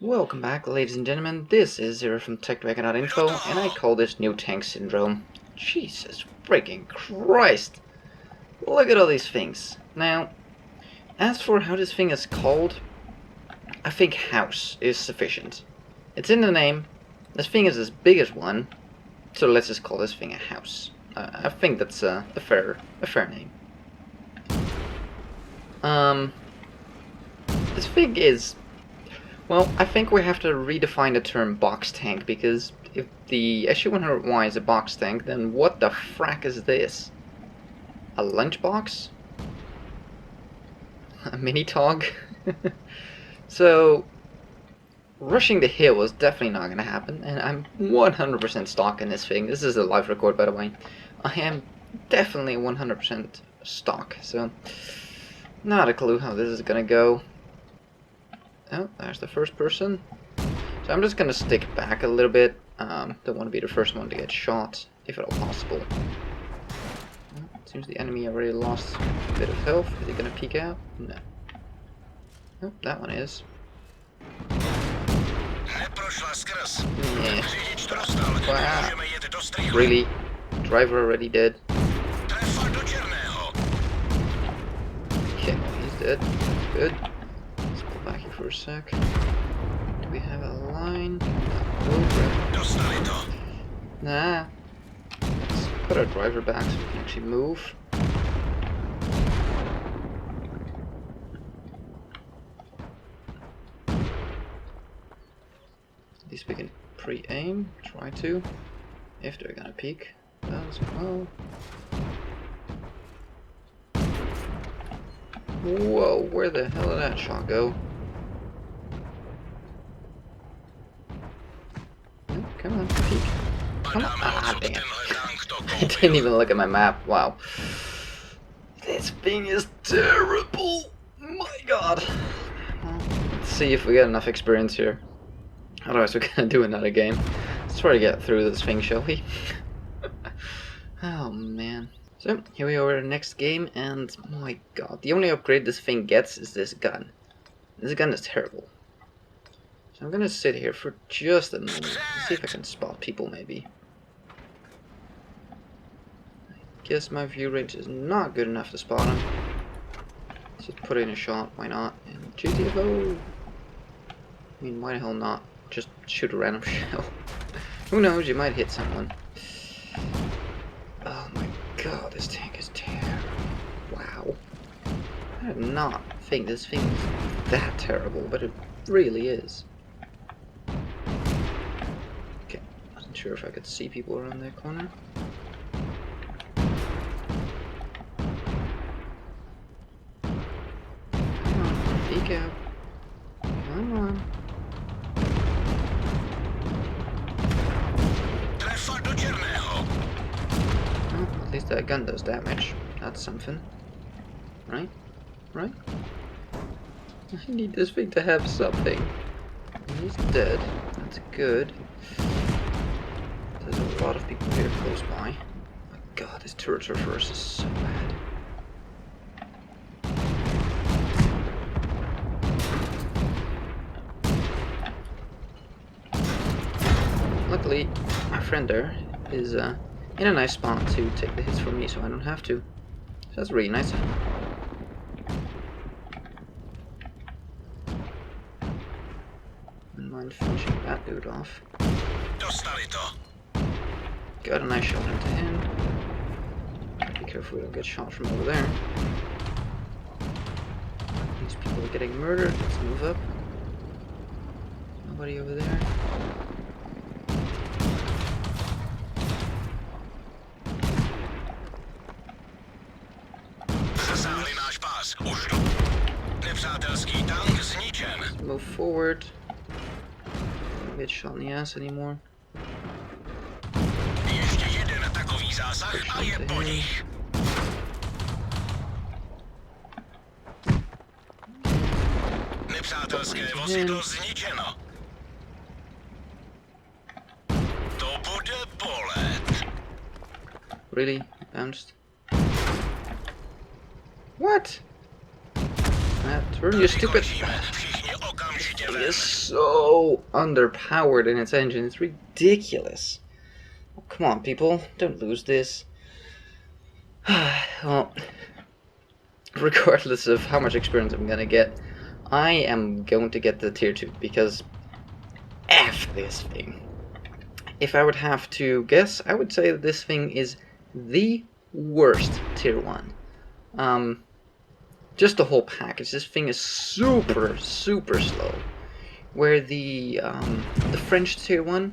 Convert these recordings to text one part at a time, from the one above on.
Welcome back, ladies and gentlemen. This is Zero from TechDragon.info, and I call this New Tank Syndrome. Jesus freaking Christ! Look at all these things. Now, as for how this thing is called, I think house is sufficient. It's in the name. This thing is as big as one, so let's just call this thing a house. I think that's a fair name. This thing is... Well, I think we have to redefine the term box tank, because if the SU-100Y is a box tank, then what the frack is this? A lunchbox? A mini-tog? So, rushing the hill is definitely not going to happen, and I'm 100% stock in this thing. This is a live record, by the way. I am definitely 100% stock, so not a clue how this is going to go. Oh, there's the first person. So I'm just gonna stick back a little bit. Don't want to be the first one to get shot, if at all possible. Seems the enemy already lost a bit of health. Is he gonna peek out? No. Oh, that one is. Yeah. Wow. Really? Driver already dead? Okay, he's dead. Good. Back here for a sec. Do we have a line? Nah. Let's put our driver back so we can actually move. At least we can pre-aim. Try to. If they're gonna peek. As well. Whoa, where the hell did that shot go? Come on, peek. Come on. Ah, dang it. I didn't even look at my map. Wow. This thing is terrible. My god. Let's see if we get enough experience here. Otherwise, we're gonna do another game. Let's try to get through this thing, shall we? Oh, man. So, here we are in the next game, and my god, the only upgrade this thing gets is this gun. This gun is terrible. So I'm gonna sit here for just a moment, see if I can spot people maybe. I guess my view range is not good enough to spot them. Let's just put in a shot, why not? And GTFO! I mean, why the hell not? Just shoot a random shell. Who knows, you might hit someone. Oh my god, this tank is terrible. Wow. I did not think this thing was that terrible, but it really is. Okay, wasn't sure if I could see people around that corner. Come on, peek out. Come on. Well, at least that gun does damage. That's something. Right? Right? I need this thing to have something. He's dead. That's good. There's a lot of people here close by. Oh god, this turret reverse is so bad. Luckily, my friend there is in a nice spot to take the hits from me, so I don't have to. So that's really nice. Wouldn't mind finishing that dude off. Got a nice shot into him. Be careful we don't get shot from over there. These people are getting murdered. Let's move up. Nobody over there. Let's move forward. Don't get shot in the ass anymore. Nepřátelské vozidlo zničeno. To bude bolet. Really? Bounced? What? Turn, you stupid. This thing is so underpowered in its engine, it's ridiculous. Oh, come on, people, don't lose this. Well, regardless of how much experience I'm gonna get, I am going to get the tier 2 because F this thing. If I would have to guess, I would say that this thing is the worst tier 1. Just the whole package. This thing is super slow. Where the French tier 1,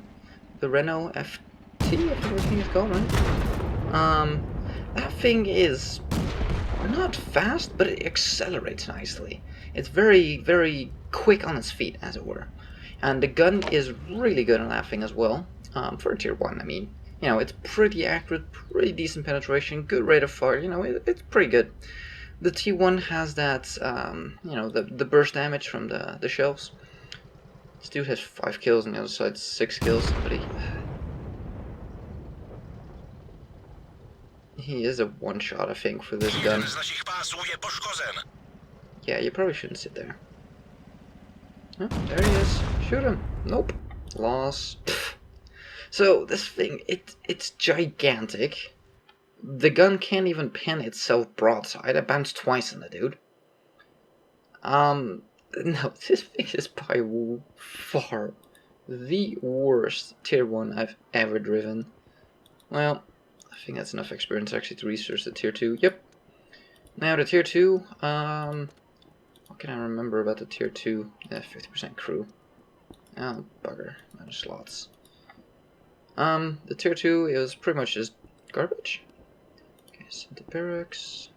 the Renault FT, I think what thing is called, right? That thing is not fast, but it accelerates nicely. It's very quick on its feet, as it were. And the gun is really good on that thing as well. For a tier 1, I mean, you know, it's pretty accurate, pretty decent penetration, good rate of fire, you know, it's pretty good. The T1 has that, you know, the burst damage from the shells. This dude has 5 kills, on the other side 6 kills, but he is a one-shot, I think, for this gun. Yeah, you probably shouldn't sit there. Oh, there he is. Shoot him. Nope. Loss. Pfft. So, this thing, it's gigantic. The gun can't even pin itself broadside. I bounced twice on the dude. No, this thing is by far the worst tier 1 I've ever driven. Well, I think that's enough experience actually to research the tier 2. Yep. Now the tier 2, what can I remember about the tier 2? Yeah, 50% crew. Oh, bugger. Out of slots. The tier 2 is pretty much just garbage. Okay, sent to barracks.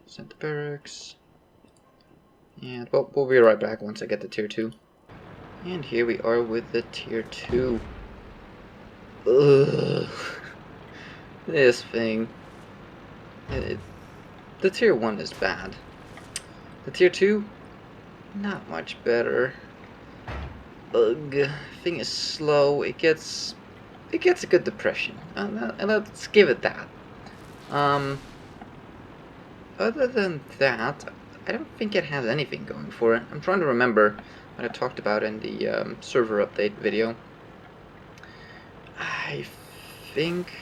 Sent to barracks. And, well, we'll be right back once I get the tier 2. And here we are with the tier 2. Ugh. This thing. The tier 1 is bad. The tier 2, not much better. Ugh. Thing is slow. It gets a good depression. And let's give it that. Other than that, I don't think it has anything going for it. I'm trying to remember what I talked about in the server update video. I think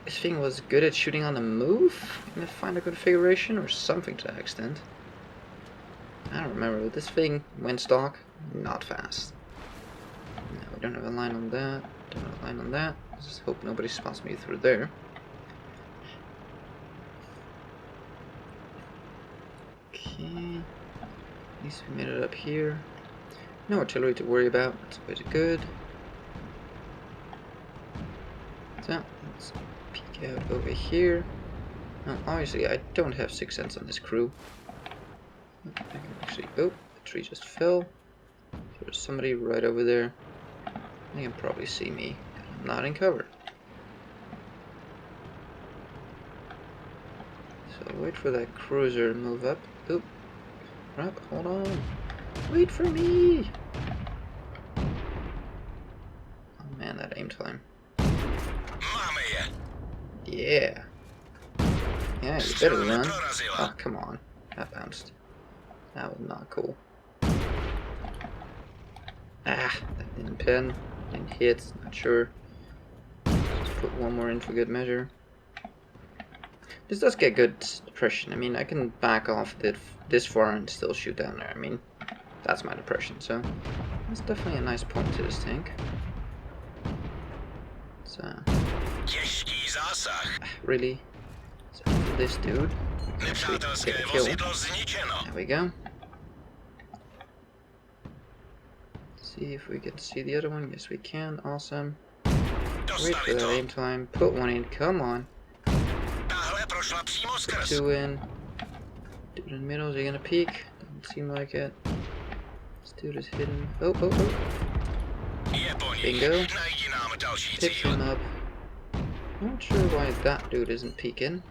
this thing was good at shooting on the move in the final configuration or something to that extent. I don't remember, but this thing went stock, not fast. No, we don't have a line on that, don't have a line on that. Let's just hope nobody spots me through there. Okay, at least we made it up here. No artillery to worry about, that's always good. So, let's peek out over here. Now, obviously, I don't have 6 cents on this crew. I can actually, oh, the tree just fell. There's somebody right over there. They can probably see me. I'm not in cover. So wait for that cruiser to move up. Oop. Crap, hold on. Wait for me! Oh man, that aim time. Yeah. Yeah, you better run. Oh, come on. That bounced. That was not cool. Ah, that didn't pin. Didn't hit, not sure. Let's put one more in for good measure. This does get good depression. I mean, I can back off this far and still shoot down there. I mean, that's my depression, so that's definitely a nice point to this tank. So, really? So this dude actually take a kill. There we go. See if we can see the other one. Yes, we can. Awesome. Wait for that aim time. Put one in. Come on. Put 2 in. Dude in the middle. Is he gonna peek? Doesn't seem like it. This dude is hidden. Oh, oh, oh. Bingo. Pick him up. I'm not sure why that dude isn't peeking.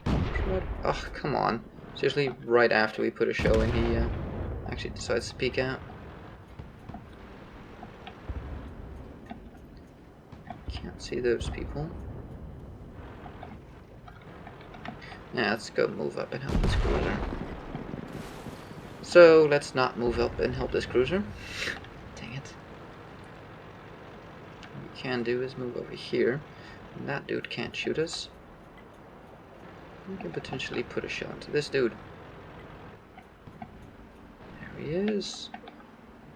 What? Oh, come on. Seriously, right after we put a show in, he actually decides to peek out. Can't see those people. Yeah, let's go move up and help this cruiser. So let's not move up and help this cruiser. Dang it. What we can do is move over here. And that dude can't shoot us. We can potentially put a shot into this dude. There he is.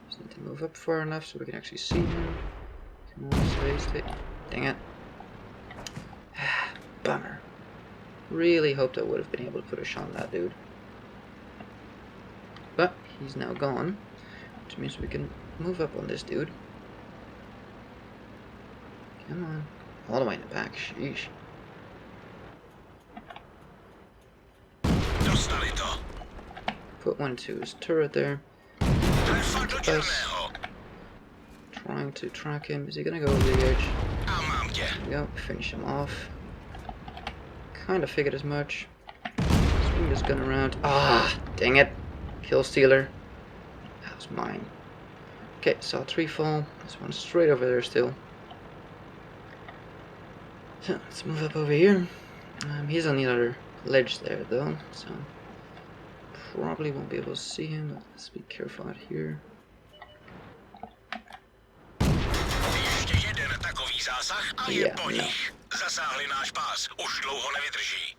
Just need to move up far enough so we can actually see him. Come on, stay. Dang it. Bummer. Really hoped I would have been able to put a shot on that dude. But he's now gone, which means we can move up on this dude. Come on. All the way in the back. Sheesh. Put one to his turret there. Trying to track him. Is he gonna go over the edge? There we go. Finish him off. Kind of figured as much. Swing this gun around. Ah, dang it. Kill stealer. That was mine. Okay, saw 3 fall. There's one straight over there still. So let's move up over here. He's on the other ledge there though, so probably won't be able to see him. Let's be careful out here. Yeah, no. Zasáhli náš pás, už dlouho nevydrží.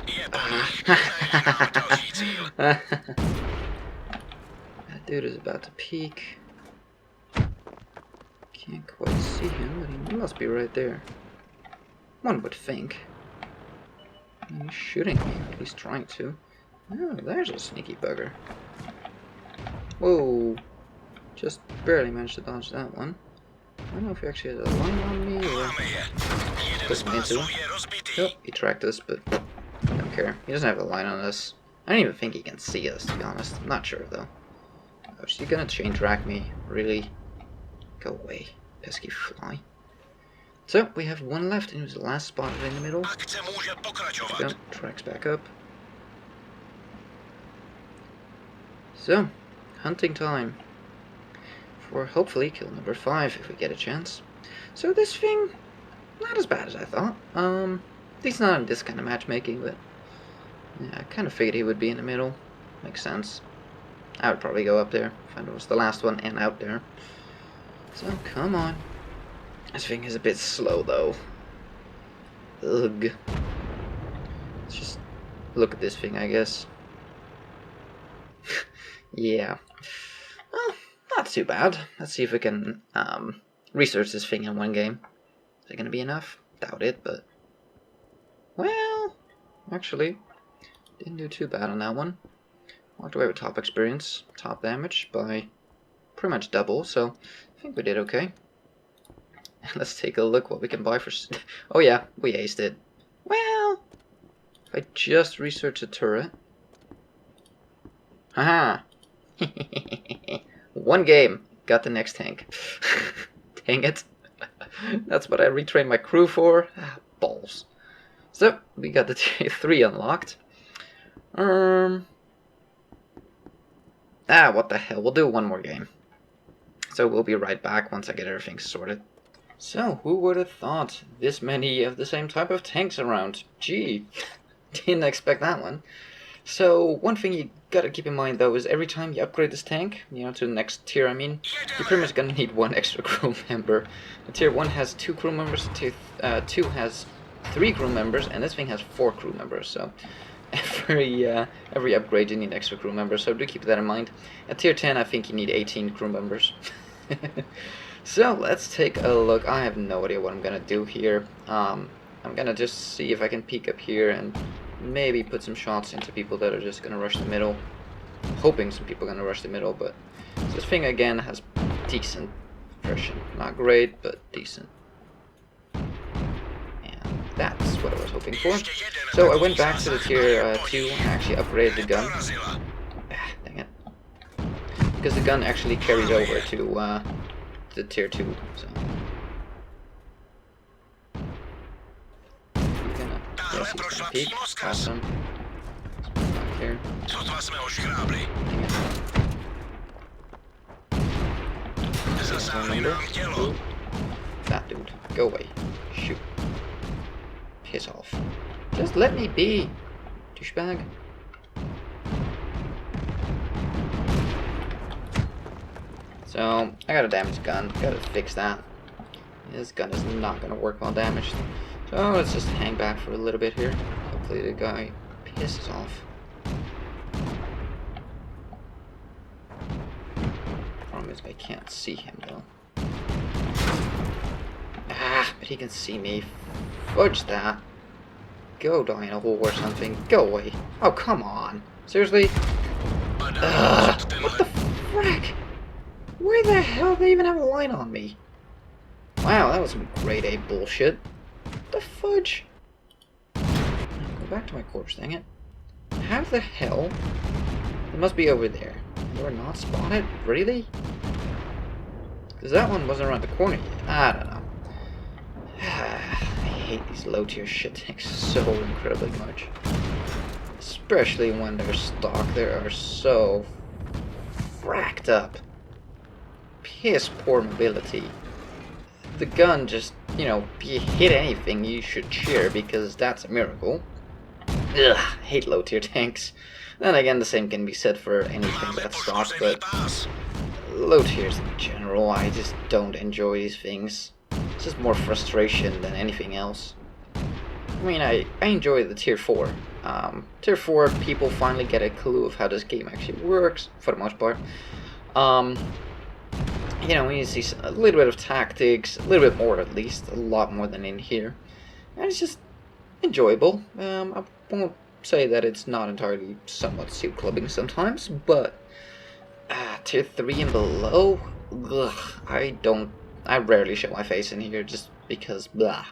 Je po nich. Další cíl. That dude is about to peek. Can't quite see him, but he must be right there. One would think. He's shooting me, at least trying to. Oh, there's a sneaky bugger. Whoa. Just barely managed to dodge that one. I don't know if he actually has a line on me or pushed me into him. Nope, he tracked us, but I don't care. He doesn't have a line on us. I don't even think he can see us, to be honest. I'm not sure, though. Oh, is he gonna chain track me? Really? Go away, pesky fly. So, we have one left, and he was the last spot in the middle. There we go, tracks back up. So, hunting time. For hopefully kill number 5 if we get a chance. So this thing, not as bad as I thought. At least not in this kind of matchmaking, but yeah, I kind of figured he would be in the middle. Makes sense. I would probably go up there if I was the last one and out there. So come on. This thing is a bit slow though. Ugh. Let's just look at this thing, I guess. Yeah. Well, not too bad. Let's see if we can research this thing in one game. Is it going to be enough? Doubt it, but... Well, actually, didn't do too bad on that one. Walked away with top experience, top damage by pretty much double, so I think we did okay. Let's take a look what we can buy for... Oh yeah, we aced it. Well, if I just research a turret... Haha! One game, got the next tank. Dang it. That's what I retrained my crew for. Ah, balls. So, we got the tier 3 unlocked. What the hell. We'll do one more game. So we'll be right back once I get everything sorted. So, who would have thought this many of the same type of tanks around? Gee, didn't expect that one. So, one thing you gotta keep in mind though is every time you upgrade this tank, you know, to the next tier, I mean, you're pretty much gonna need one extra crew member. The tier 1 has 2 crew members, tier 2 has 3 crew members, and this thing has 4 crew members, so every upgrade you need extra crew members, so do keep that in mind. At tier 10 I think you need 18 crew members. So let's take a look. I have no idea what I'm gonna do here. I'm gonna just see if I can peek up here and maybe put some shots into people that are just gonna rush the middle. Hoping some people are gonna rush the middle, but this thing again has decent suppression. Not great, but decent. And that's what I was hoping for. So I went back to the tier 2 and actually upgraded the gun. Dang it. Because the gun actually carries over to the tier 2, so. Yes, he's gonna peek. Awesome. Back here. Ooh. That dude. Go away. Shoot. Piss off. Just let me be. Douchebag. So, I got a damaged gun. Gotta fix that. This gun is not gonna work while damaged. So, let's just hang back for a little bit here. Hopefully the guy pisses off. Problem is I can't see him though. Ah, but he can see me. Fudge that. Go die in a hole or something. Go away. Oh, come on. Seriously? What the frack? Why the hell do they even have a line on me? Wow, that was some grade A bullshit. What the fudge? Go back to my corpse, dang it. How the hell? It must be over there. We're not spotted? Really? Because that one wasn't around the corner yet. I don't know. I hate these low tier shit tanks so incredibly much. Especially when they're stock. They are so fracked up. Piss poor mobility. The gun just, you know, if you hit anything, you should cheer because that's a miracle. Ugh, hate low tier tanks. Then again, the same can be said for anything that's stock, but low tiers in general, I just don't enjoy these things. It's just more frustration than anything else. I mean, I enjoy the tier 4. Tier 4, people finally get a clue of how this game actually works, for the most part. You know, you see a little bit of tactics, a little bit more at least, a lot more than in here. And it's just enjoyable. I won't say that it's not entirely somewhat suit clubbing sometimes, but tier 3 and below, ugh, I rarely show my face in here just because, blah.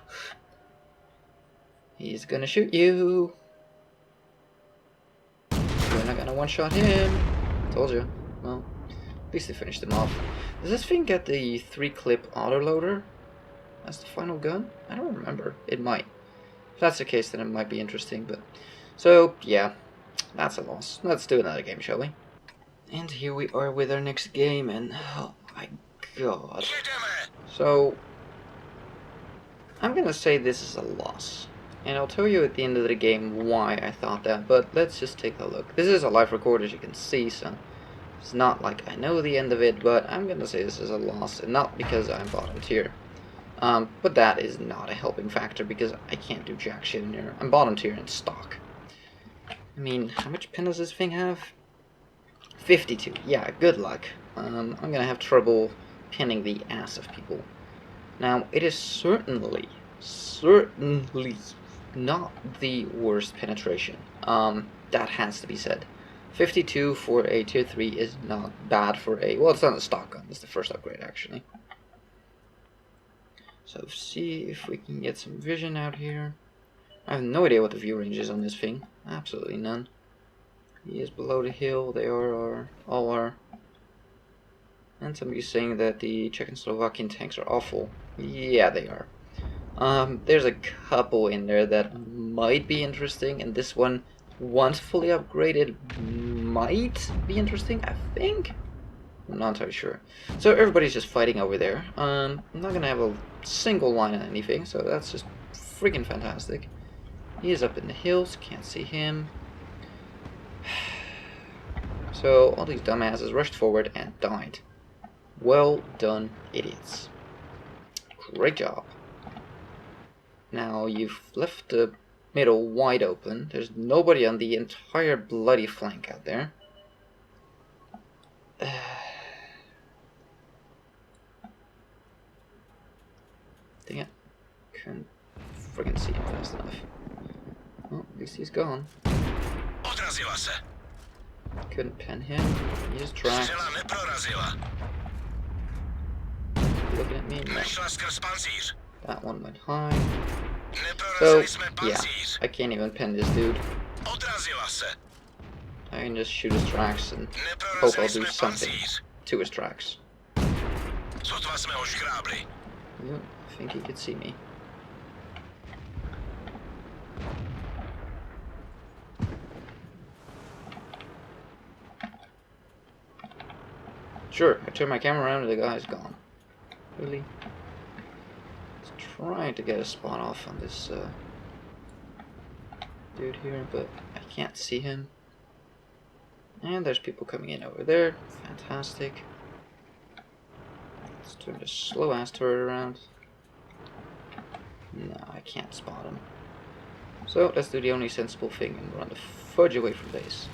He's gonna shoot you. You're not gonna one-shot him. Told you. Well, at least they finished him off. Does this thing get the 3-clip autoloader as the final gun? I don't remember. It might. If that's the case, then it might be interesting, but... So, yeah. That's a loss. Let's do another game, shall we? And here we are with our next game, and... oh my god. So... I'm gonna say this is a loss. And I'll tell you at the end of the game why I thought that, but let's just take a look. This is a live record, as you can see, so... it's not like I know the end of it, but I'm gonna say this is a loss, and not because I'm bottom tier. But that is not a helping factor, because I can't do jack shit in here. I'm bottom tier in stock. I mean, how much pen does this thing have? 52. Yeah, good luck. I'm gonna have trouble pinning the ass of people. Now, it is certainly not the worst penetration. That has to be said. 52 for a tier 3 is not bad for a... well, it's not a stock gun. It's the first upgrade, actually. So, see if we can get some vision out here. I have no idea what the view range is on this thing. Absolutely none. He is below the hill. They all are. And somebody's saying that the Czechoslovakian tanks are awful. Yeah, they are. There's a couple in there that might be interesting, and this one, once fully upgraded, might be interesting, I think? I'm not entirely sure. So everybody's just fighting over there. I'm not gonna have a single line on anything, so that's just freaking fantastic. He is up in the hills, can't see him. So all these dumbasses rushed forward and died. Well done, idiots. Great job. Now you've left the middle wide open. There's nobody on the entire bloody flank out there. Dang it. Couldn't friggin' see him fast enough. Well, at least he's gone. Couldn't pin him. He just tracked. Looking at me? No. That one went high. So, yeah. I can't even pin this dude. I can just shoot his tracks and hope I'll do something to his tracks. Yeah, I think he could see me. Sure, I turn my camera around and the guy's gone. Really? Just trying to get a spot off on this dude here, but I can't see him. And there's people coming in over there. Fantastic. Let's turn this slow ass turret around. No, I can't spot him. So let's do the only sensible thing and run the fudge away from base.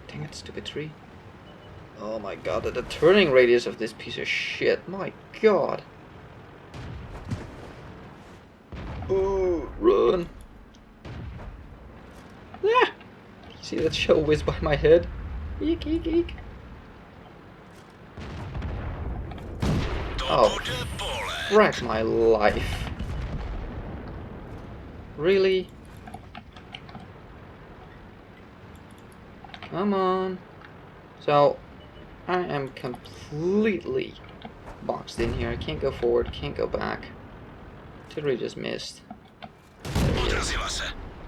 Dang it, stupid tree. Oh my god, the turning radius of this piece of shit. My god. Ooh, run. Ah! See that shell whiz by my head? Eek, eek, eek. Oh, frack my life. Really? Come on. So, I am completely boxed in here. I can't go forward, can't go back. Totally just missed.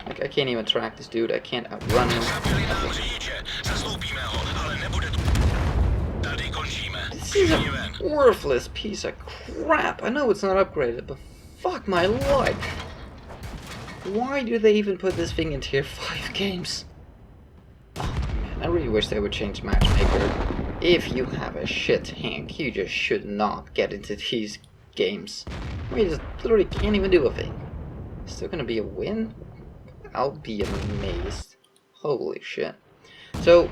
Like, I can't even track this dude. I can't outrun him. This is a worthless piece of crap. I know it's not upgraded, but fuck my life. Why do they even put this thing in tier 5 games? Oh man, I really wish they would change matchmaker. If you have a shit tank, you just should not get into these games. We just literally can't even do a thing. Still gonna be a win? I'll be amazed. Holy shit. So,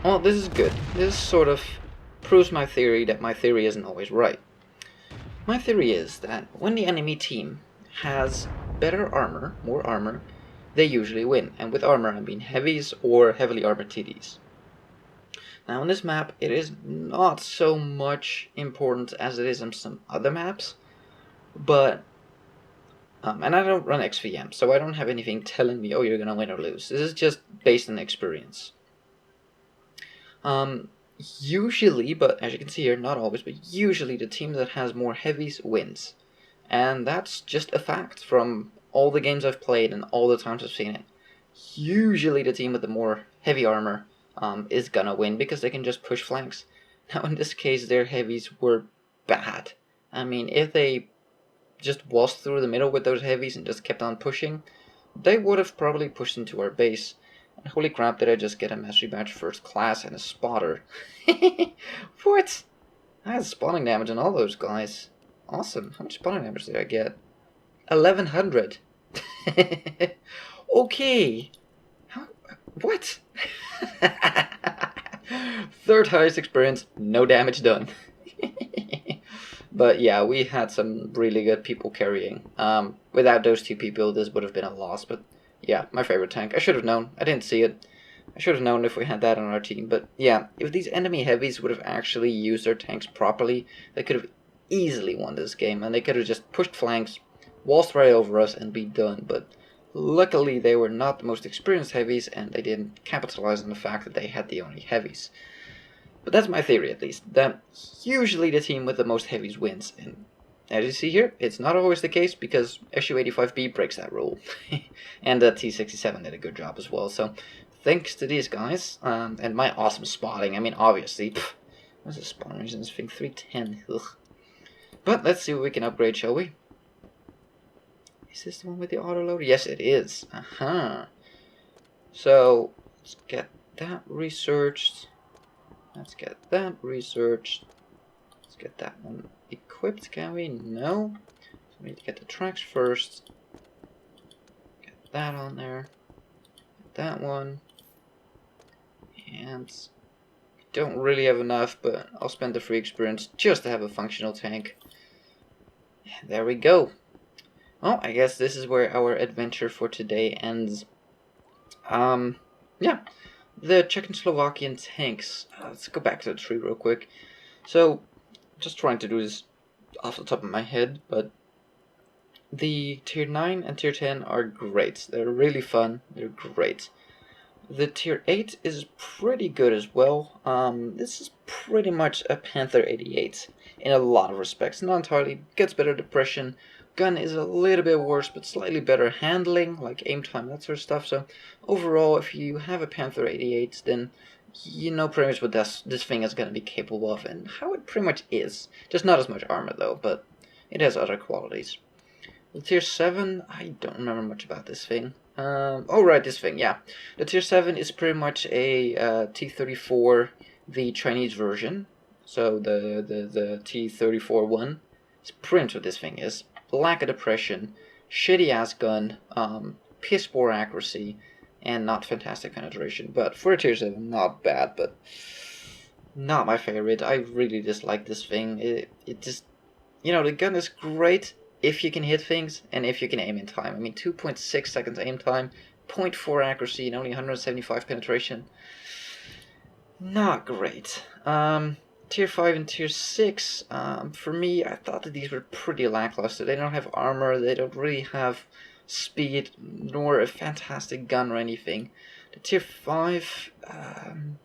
well, this is good. This sort of proves my theory that my theory isn't always right. My theory is that when the enemy team has better armor, more armor, they usually win. And with armor, I mean heavies or heavily armored TDs. Now on this map, it is not so much important as it is on some other maps, but and I don't run XVM, so I don't have anything telling me, oh, you're gonna win or lose. This is just based on experience. Usually, but as you can see here, not always, but usually the team that has more heavies wins. And that's just a fact from all the games I've played and all the times I've seen it. Usually the team with the more heavy armor is gonna win because they can just push flanks. Now in this case, their heavies were bad. I mean, if they just waltzed through the middle with those heavies and just kept on pushing, they would have probably pushed into our base. And holy crap, did I just get a mastery badge first class and a spotter. What? I had spawning damage on all those guys. Awesome. How much spawning damage did I get? 1100. Okay. How? What? Third highest experience, no damage done. But yeah, we had some really good people carrying. Without those two people, this would have been a loss. But yeah, my favorite tank. I should have known. I didn't see it. I should have known if we had that on our team. But yeah, if these enemy heavies would have actually used their tanks properly, they could have easily won this game. And they could have just pushed flanks, waltzed right over us, and be done. But luckily, they were not the most experienced heavies, and they didn't capitalize on the fact that they had the only heavies. But that's my theory, at least, that usually the team with the most heavies wins. And as you see here, it's not always the case because SU-85B breaks that rule. And the T-67 did a good job as well. So thanks to these guys and my awesome spotting. I mean, obviously, what's the spawn range in this thing? 310. Ugh. But let's see what we can upgrade, shall we? Is this the one with the autoloader? Yes, it is. So let's get that researched. Let's get that researched. Let's get that one equipped, can we? No. So we need to get the tracks first. Get that on there. Get that one. And don't really have enough, but I'll spend the free experience just to have a functional tank. And there we go. Well, I guess this is where our adventure for today ends. Yeah. The Czechoslovakian Tanks. Let's go back to the tree real quick. So, just trying to do this off the top of my head, but the Tier 9 and Tier 10 are great. They're really fun. They're great. The Tier 8 is pretty good as well. This is pretty much a Panther 88 in a lot of respects. Not entirely. Gets better depression. Gun is a little bit worse, but slightly better handling, like aim time, that sort of stuff. So overall, if you have a Panther 88, then you know pretty much what this thing is going to be capable of, and how it pretty much is. Just not as much armor though, but it has other qualities. The Tier 7, I don't remember much about this thing. Oh right, this thing, yeah. The Tier 7 is pretty much a T-34, the Chinese version. So the T-34-1 print of this thing is lack of depression, shitty ass gun, piss poor accuracy, and not fantastic penetration. But for a tier 7, not bad, but not my favorite. I really dislike this thing. It just, you know, the gun is great if you can hit things and if you can aim in time. I mean, 2.6 seconds aim time, 0.4 accuracy, and only 175 penetration. Not great. Tier 5 and Tier 6, for me, I thought that these were pretty lackluster. They don't have armor, they don't really have speed, nor a fantastic gun or anything. The Tier 5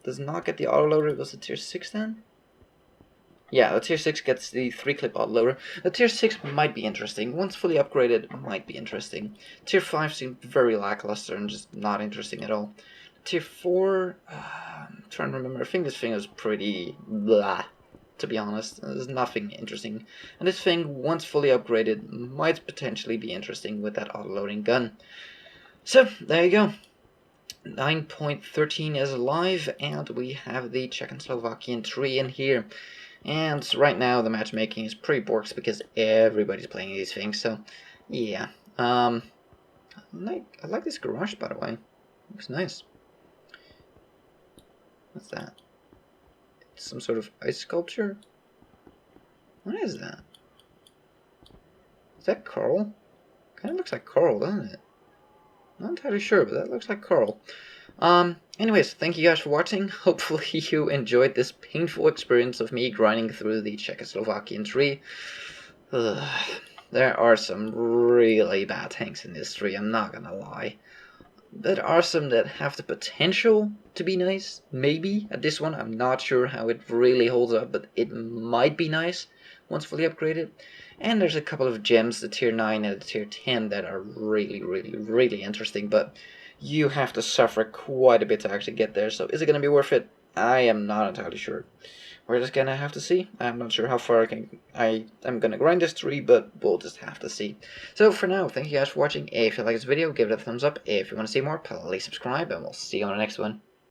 does not get the autoloader. Was it Tier 6 then? Yeah, the Tier 6 gets the 3-clip autoloader. The Tier 6 might be interesting. Once fully upgraded, might be interesting. Tier 5 seemed very lackluster and just not interesting at all. Tier 4, I'm trying to remember, I think this thing is pretty blah, to be honest. There's nothing interesting. And this thing, once fully upgraded, might potentially be interesting with that autoloading gun. So, there you go. 9.13 is live, and we have the Czechoslovakian tree in here. And right now, the matchmaking is pretty borks because everybody's playing these things, so, yeah. I like this garage, by the way. Looks nice. What's that? It's some sort of ice sculpture? What is that? Is that coral? Kind of looks like coral, doesn't it? Not entirely sure, but that looks like coral. Anyways, thank you guys for watching. Hopefully you enjoyed this painful experience of me grinding through the Czechoslovakian tree. There are some really bad tanks in this tree, I'm not gonna lie. There are some that have the potential to be nice, maybe. At this one, I'm not sure how it really holds up, but it might be nice once fully upgraded. And there's a couple of gems, the tier 9 and the tier 10, that are really interesting, but you have to suffer quite a bit to actually get there. So is it going to be worth it? I am not entirely sure. We're just gonna have to see. I'm not sure how far I'm gonna grind this tree, but we'll just have to see. So for now, thank you guys for watching. If you like this video, give it a thumbs up. If you want to see more, please subscribe, and we'll see you on the next one.